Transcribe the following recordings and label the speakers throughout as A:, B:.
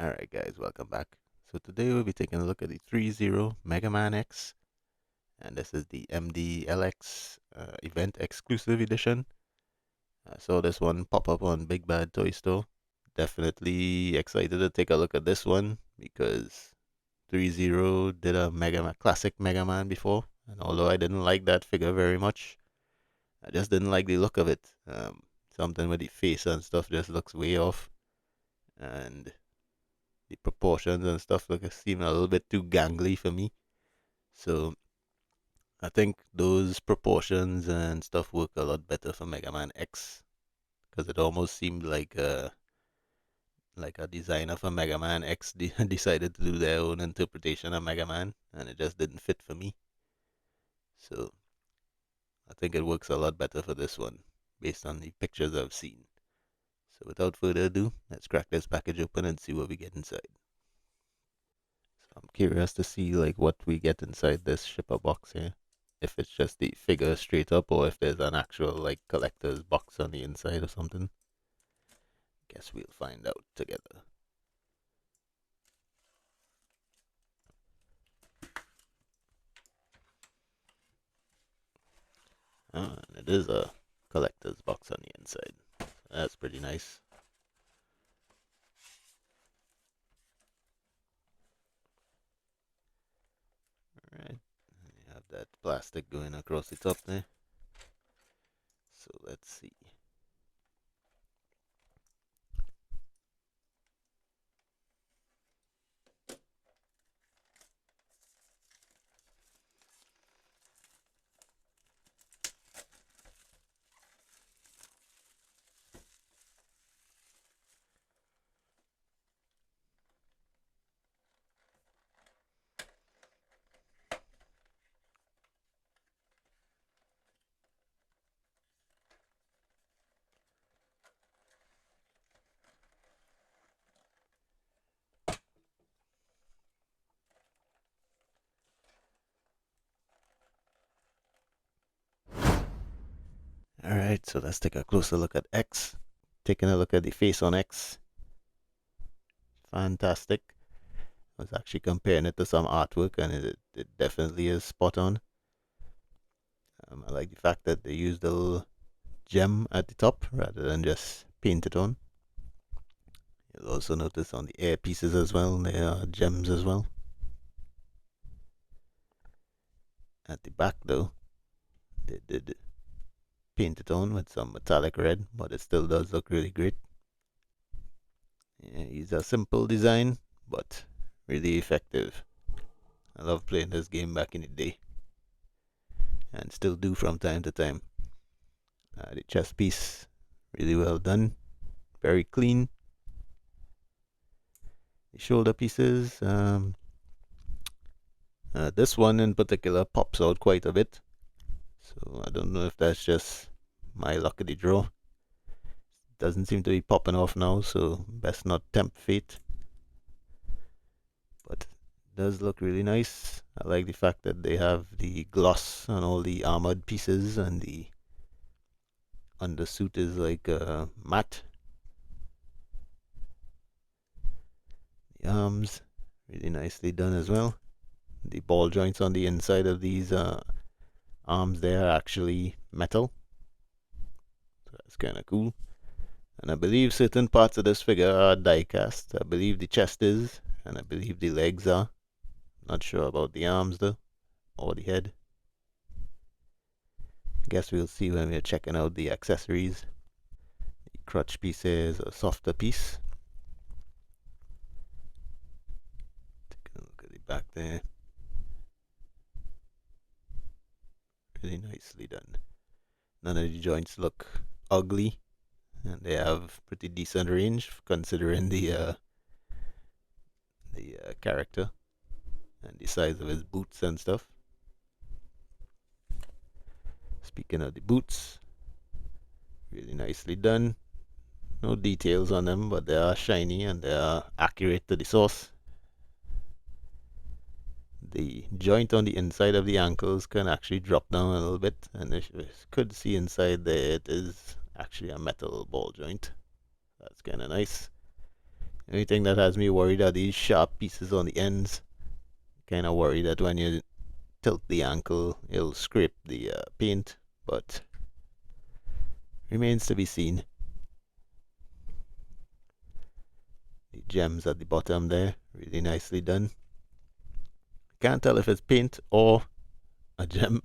A: Alright guys, welcome back. So today we'll be taking a look at the 3-0 Megaman X, and this is the MDLX event exclusive edition. I saw this one pop up on Big Bad Toy Store. Definitely excited to take a look at this one because 3-0 did a classic Mega Man before, and although I didn't like that figure very much, I just didn't like the look of it. Something with the face and stuff just looks way off, and the proportions and stuff seem a little bit too gangly for me. So I think those proportions and stuff work a lot better for Mega Man X because it almost seemed like a designer for Mega Man X decided to do their own interpretation of Mega Man, and it just didn't fit for me. So I think it works a lot better for this one based on the pictures I've seen. So without further ado, let's crack this package open and see what we get inside. So I'm curious to see like what we get inside this shipper box here. If it's just the figure straight up or if there's an actual like collector's box on the inside or something. Guess we'll find out together. And it is a collector's box on the inside. So that's pretty nice. Alright, you have that plastic going across the top there. So let's see. Alright, so let's take a closer look at X. Taking a look at the face on X. Fantastic. I was actually comparing it to some artwork and it definitely is spot on. I like the fact that they used a little gem at the top rather than just paint it on. You'll also notice on the air pieces as well, there are gems as well. At the back though, they did paint it on with some metallic red, but it still does look really great. Yeah, it's a simple design, but really effective. I love playing this game back in the day, and still do from time to time. The chest piece, really well done, very clean. The shoulder pieces, this one in particular pops out quite a bit, so I don't know if that's just my luck of the draw. Doesn't seem to be popping off now, so best not tempt fate. But it does look really nice. I like the fact that they have the gloss on all the armored pieces, and the undersuit is like matte. The arms, really nicely done as well. The ball joints on the inside of these arms there are actually metal, so that's kind of cool. And I believe certain parts of this figure are die cast. I believe the chest is, and I believe the legs are. Not sure about the arms though, or the head. Guess we'll see when we're checking out the accessories. The crutch piece is a softer piece. Take a look at the back there. Really nicely done. None of the joints look ugly, and they have pretty decent range considering the character and the size of his boots and stuff. Speaking of the boots, really nicely done. No details on them, but they are shiny and they are accurate to the source. The joint on the inside of the ankles can actually drop down a little bit, and if you could see inside there, it is actually a metal ball joint. That's kind of nice. The only thing that has me worried are these sharp pieces on the ends. Kind of worried that when you tilt the ankle, it'll scrape the paint, but remains to be seen. The gems at the bottom there, really nicely done. Can't tell if it's paint or a gem.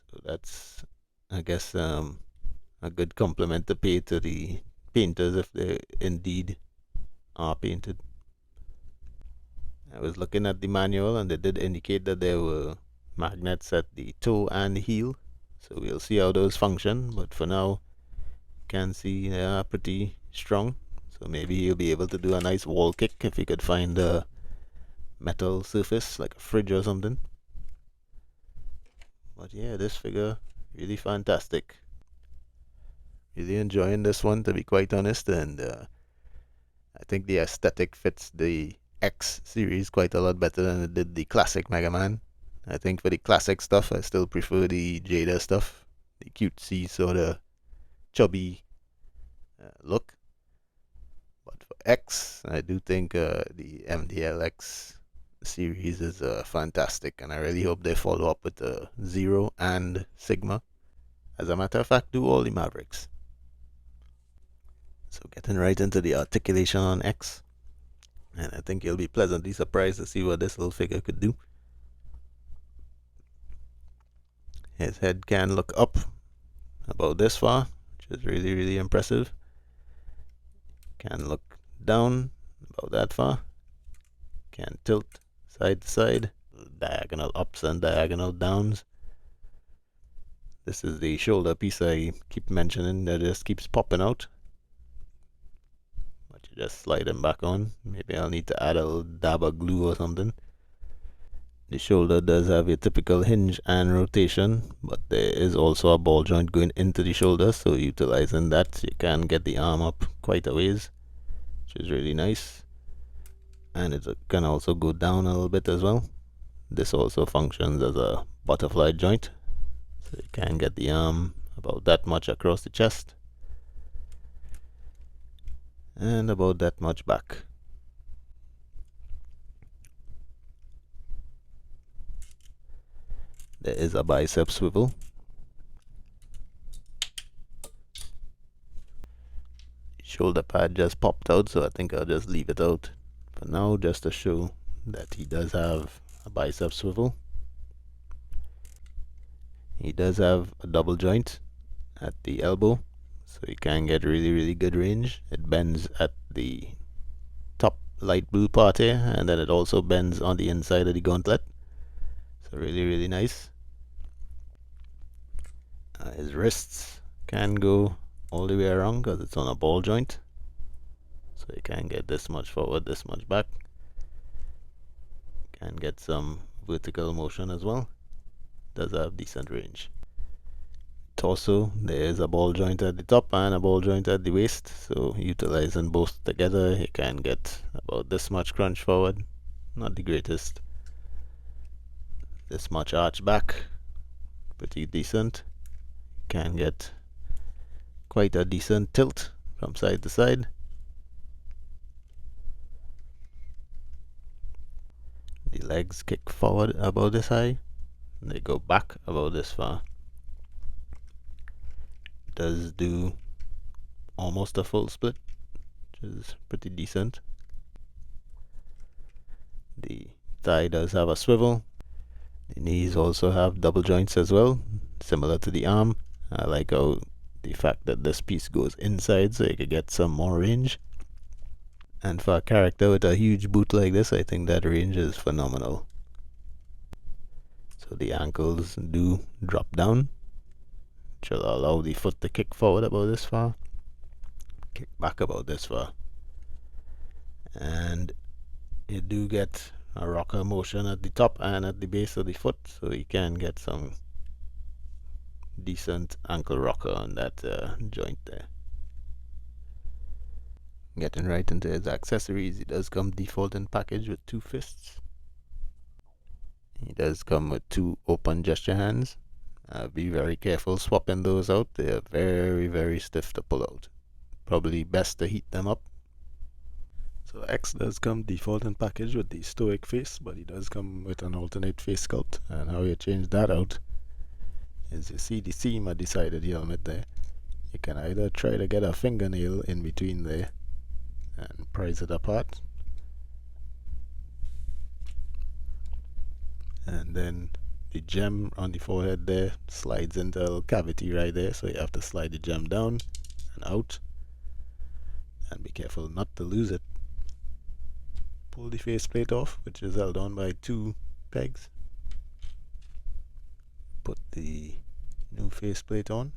A: So that's, I guess, a good compliment to pay to the painters if they indeed are painted. I was looking at the manual and they did indicate that there were magnets at the toe and the heel. So we'll see how those function, but for now, you can see they are pretty strong. So maybe he'll be able to do a nice wall kick if he could find a metal surface like a fridge or something. But yeah, this figure, really fantastic. Really enjoying this one, to be quite honest, and I think the aesthetic fits the X series quite a lot better than it did the classic Mega Man. I think for the classic stuff, I still prefer the Jada stuff, the cutesy sort of chubby look. But for X, I do think the MDLX series is fantastic, and I really hope they follow up with Zero and Sigma. As a matter of fact, do all the Mavericks. So getting right into the articulation on X, and I think you'll be pleasantly surprised to see what this little figure could do. His head can look up about this far, which is really, really impressive. Can look down about that far. Can tilt side to side, diagonal ups and diagonal downs. This is the shoulder piece I keep mentioning that just keeps popping out. But you just slide them back on. Maybe I'll need to add a little dab of glue or something. The shoulder does have a typical hinge and rotation, but there is also a ball joint going into the shoulder, so utilizing that, you can get the arm up quite a ways, which is really nice. And it can also go down a little bit as well. This also functions as a butterfly joint, so you can get the arm about that much across the chest and about that much back. There is a bicep swivel. Shoulder pad just popped out, so I think I'll just leave it out for now, just to show that he does have a bicep swivel. He does have a double joint at the elbow, so you can get really, really good range. It bends at the top light blue part here, and then it also bends on the inside of the gauntlet. So really, really nice. His wrists can go all the way around because it's on a ball joint, so you can get this much forward, this much back. Can get some vertical motion as well. Does have decent range. Torso, there is a ball joint at the top and a ball joint at the waist, so utilizing both together, you can get about this much crunch forward. Not the greatest. This much arch back, pretty decent. Can get quite a decent tilt from side to side. The legs kick forward about this high, and they go back about this far. Does do almost a full split, which is pretty decent. The thigh does have a swivel. The knees also have double joints as well, similar to the arm. I like how the fact that this piece goes inside, so you can get some more range. And for a character with a huge boot like this, I think that range is phenomenal. So the ankles do drop down, which will allow the foot to kick forward about this far, kick back about this far. And you do get a rocker motion at the top and at the base of the foot, so you can get some decent ankle rocker on that joint there. Getting right into his accessories, he does come default in package with 2 fists. He does come with 2 open gesture hands. Be very careful swapping those out. They are very, very stiff to pull out. probably best to heat them up. So X does come default in package with the stoic face, but it does come with an alternate face sculpt. And how you change that out is, you see the seam at the side of the helmet there. You can either try to get a fingernail in between there and prise it apart, and then the gem on the forehead there slides into a little cavity right there, so you have to slide the gem down and out, and be careful not to lose it. Pull the faceplate off, which is held on by 2 pegs. Put the new faceplate on.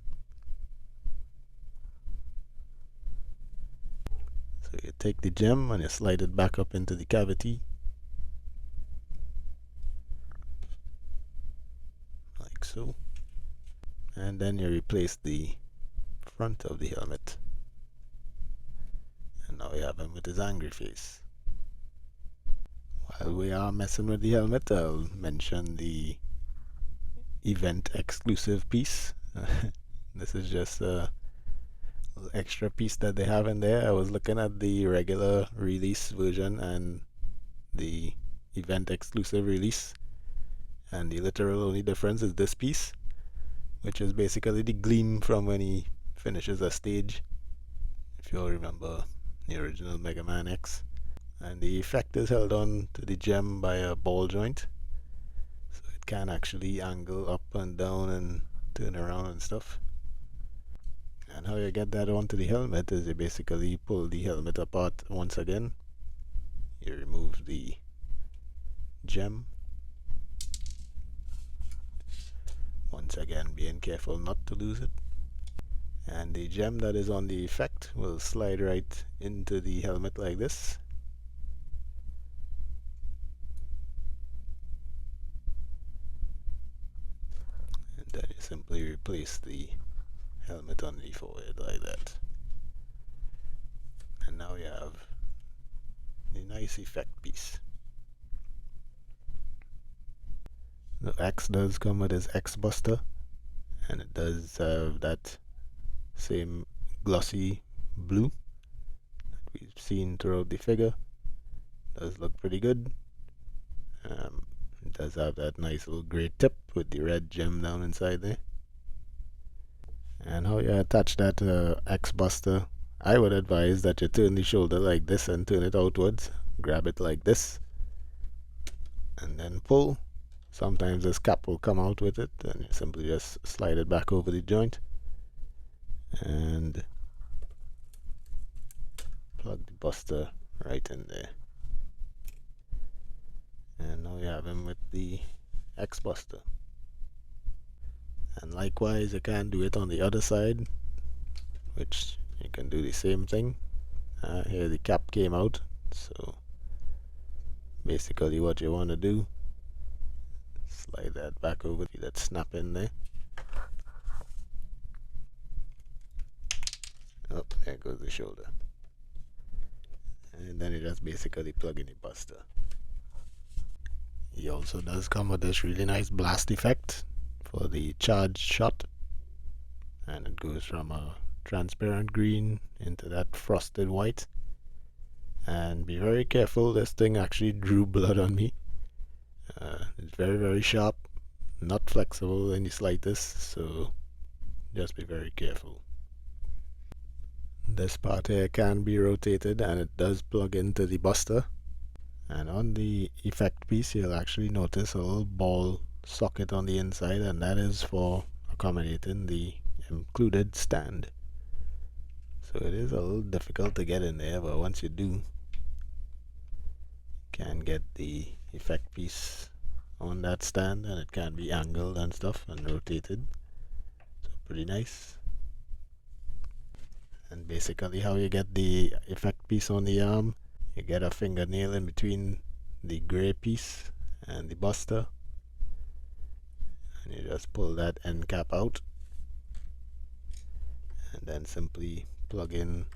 A: So you take the gem and you slide it back up into the cavity, like so. And then you replace the front of the helmet. And now you have him with his angry face. While we are messing with the helmet, I'll mention the event exclusive piece. This is just a little extra piece that they have in there. I was looking at the regular release version and the event exclusive release, and the literal only difference is this piece, which is basically the gleam from when he finishes a stage, if you all remember the original Mega Man X. And the effect is held on to the gem by a ball joint, so it can actually angle up and down and turn around and stuff. And how you get that onto the helmet is, you basically pull the helmet apart once again. You remove the gem, once again being careful not to lose it, and the gem that is on the effect will slide right into the helmet like this. And then you simply replace the helmet on the forehead like that. And now you have the nice effect piece. The X does come with his X Buster, and it does have that same glossy blue that we've seen throughout the figure. Does look pretty good. It does have that nice little grey tip with the red gem down inside there. And how you attach that X Buster, I would advise that you turn the shoulder like this and turn it outwards. Grab it like this and then pull. Sometimes this cap will come out with it, and you simply just slide it back over the joint and plug the Buster right in there. And now you have him with the X Buster. And likewise, you can do it on the other side, which you can do the same thing. Here the cap came out, so basically what you want to do, slide that back over, that snap in there. Oh, there goes the shoulder. And then you just basically plug in the Buster. He also does come with this really nice blast effect for the charged shot, and it goes from a transparent green into that frosted white. And be very careful, this thing actually drew blood on me. It's very sharp, not flexible in the slightest, so just be very careful. This part here can be rotated, and it does plug into the Buster. And on the effect piece, you'll actually notice a little ball socket on the inside, and that is for accommodating the included stand. So it is a little difficult to get in there, but once you do, you can get the effect piece on that stand, and it can be angled and stuff and rotated. So pretty nice. And basically how you get the effect piece on the arm, you get a fingernail in between the gray piece and the Buster, and you just pull that end cap out, and then simply plug in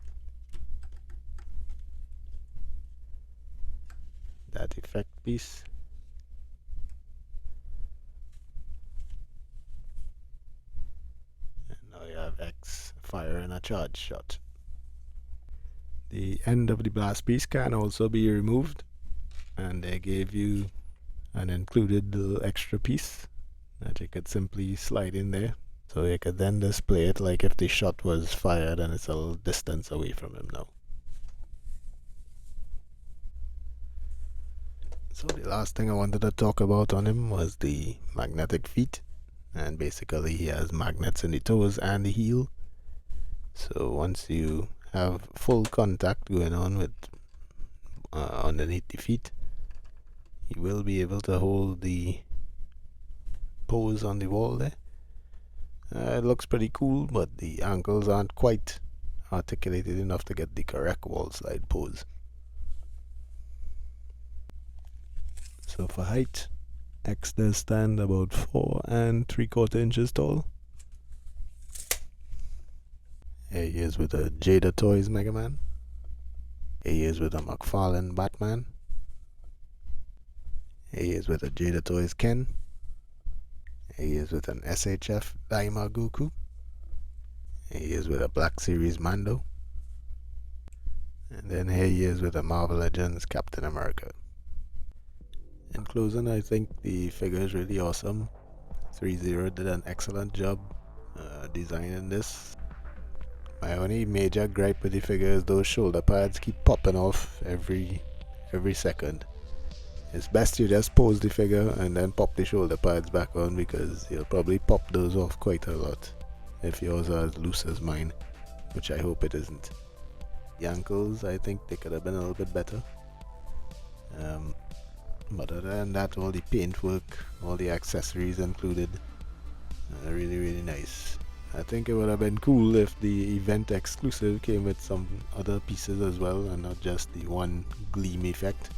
A: that effect piece. And now you have X firing a charge shot.
B: The end of the blast piece can also be removed, and they gave you an included little extra piece that you could simply slide in there. So you could then display it like if the shot was fired and it's a little distance away from him now. So the last thing I wanted to talk about on him was the magnetic feet. And basically he has magnets in the toes and the heel. So once you have full contact going on with underneath the feet, you will be able to hold the pose on the wall there. It looks pretty cool, but the ankles aren't quite articulated enough to get the correct wall slide pose. So for height, X does stand about 4 3/4 inches tall. Here he is with a Jada Toys Megaman. Here he is with a McFarlane Batman. Here he is with a Jada Toys Ken. Here he is with an SHF Daima Goku. Here he is with a Black Series Mando. And then here he is with a Marvel Legends Captain America. In closing, I think the figure is really awesome. 3-0 did an excellent job designing this. My only major gripe with the figure is those shoulder pads keep popping off every second. It's best you just pose the figure and then pop the shoulder pads back on, because you'll probably pop those off quite a lot if yours are as loose as mine, which I hope it isn't. The ankles, I think they could have been a little bit better. But other than that, all the paintwork, all the accessories included, really nice. I think it would have been cool if the event exclusive came with some other pieces as well, and not just the one gleam effect.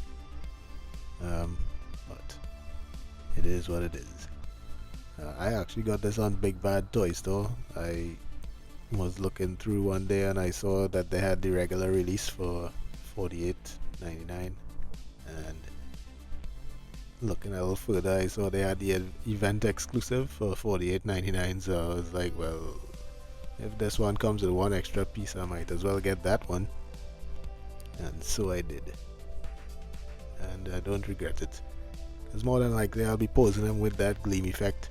B: But it is what it is. I actually got this on Big Bad Toy Store. I was looking through one day and I saw that they had the regular release for $48.99, and looking a little further, I saw they had the event exclusive for $48.99, so I was like, well, if this one comes with one extra piece, I might as well get that one. And so I did. And I don't regret it, because more than likely I'll be posing them with that gleam effect.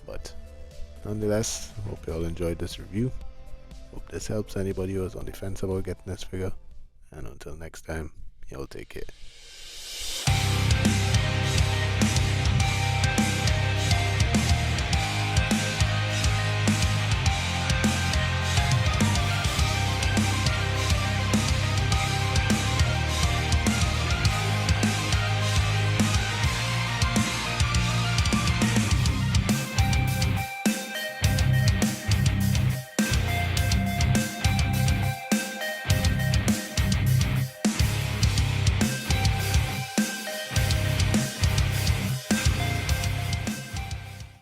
B: But nonetheless, hope you all enjoyed this review. Hope this helps anybody who is on the fence about getting this figure. And until next time, y'all take care.